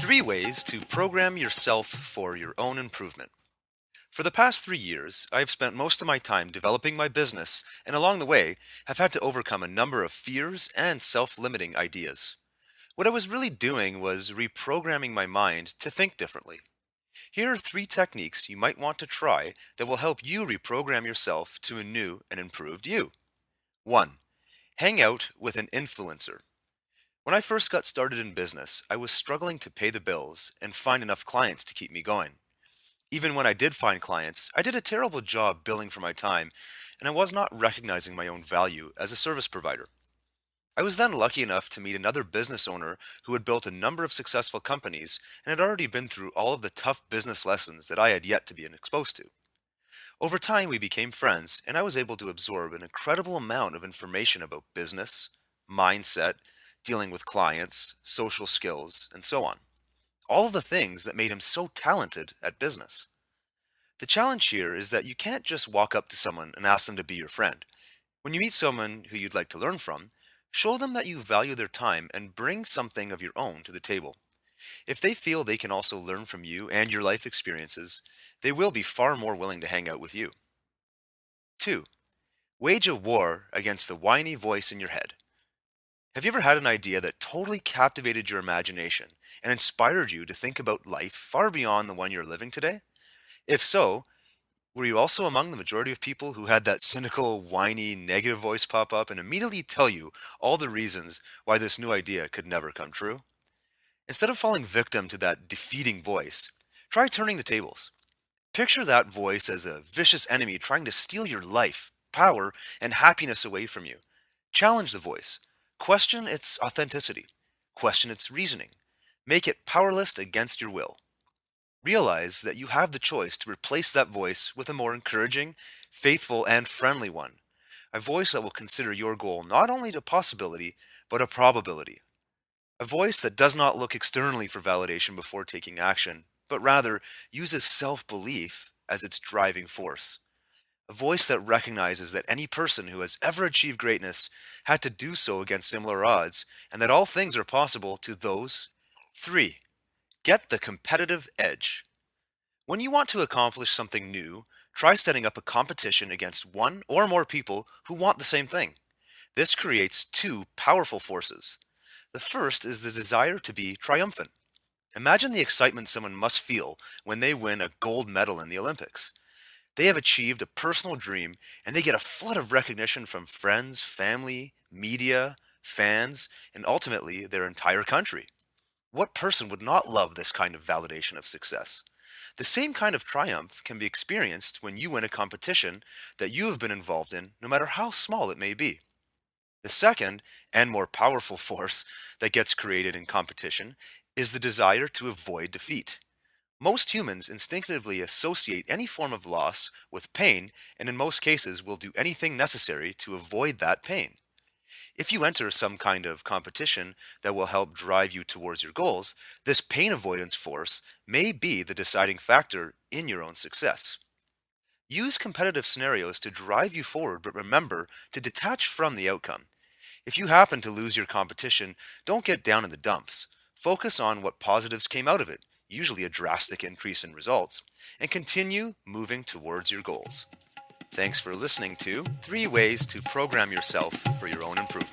3 ways to program yourself for your own improvement. For the past 3 years, I have spent most of my time developing my business, and along the way, have had to overcome a number of fears and self limiting ideas. What I was really doing was reprogramming my mind to think differently. Here are 3 techniques you might want to try that will help you reprogram yourself to a new and improved you. 1. Hang out with an influencer. When I first got started in business, I was struggling to pay the bills and find enough clients to keep me going. Even when I did find clients, I did a terrible job billing for my time, and I was not recognizing my own value as a service provider. I was then lucky enough to meet another business owner who had built a number of successful companies and had already been through all of the tough business lessons that I had yet to be exposed to. Over time, we became friends, and I was able to absorb an incredible amount of information about business, mindset, dealing with clients, social skills, and so on. All of the things that made him so talented at business. The challenge here is that you can't just walk up to someone and ask them to be your friend. When you meet someone who you'd like to learn from, show them that you value their time and bring something of your own to the table. If they feel they can also learn from you and your life experiences, they will be far more willing to hang out with you. 2. Wage a war against the whiny voice in your head. Have you ever had an idea that totally captivated your imagination and inspired you to think about life far beyond the one you're living today? If so, were you also among the majority of people who had that cynical, whiny, negative voice pop up and immediately tell you all the reasons why this new idea could never come true? Instead of falling victim to that defeating voice, try turning the tables. Picture that voice as a vicious enemy trying to steal your life, power, and happiness away from you. Challenge the voice. Question its authenticity. Question its reasoning. Make it powerless against your will. Realize that you have the choice to replace that voice with a more encouraging, faithful, and friendly one. A voice that will consider your goal not only a possibility, but a probability. A voice that does not look externally for validation before taking action, but rather uses self-belief as its driving force. A voice that recognizes that any person who has ever achieved greatness had to do so against similar odds, and that all things are possible to those. 3. Get the competitive edge. When you want to accomplish something new, try setting up a competition against one or more people who want the same thing. This creates 2 powerful forces. The first is the desire to be triumphant. Imagine the excitement someone must feel when they win a gold medal in the Olympics. They have achieved a personal dream and they get a flood of recognition from friends, family, media, fans, and ultimately their entire country. What person would not love this kind of validation of success? The same kind of triumph can be experienced when you win a competition that you have been involved in, no matter how small it may be. The second, and more powerful force that gets created in competition is the desire to avoid defeat. Most humans instinctively associate any form of loss with pain, and in most cases will do anything necessary to avoid that pain. If you enter some kind of competition that will help drive you towards your goals, this pain avoidance force may be the deciding factor in your own success. Use competitive scenarios to drive you forward, but remember to detach from the outcome. If you happen to lose your competition, don't get down in the dumps. Focus on what positives came out of it, usually a drastic increase in results, and continue moving towards your goals. Thanks for listening to 3 Ways to Program Yourself for Your Own Improvement.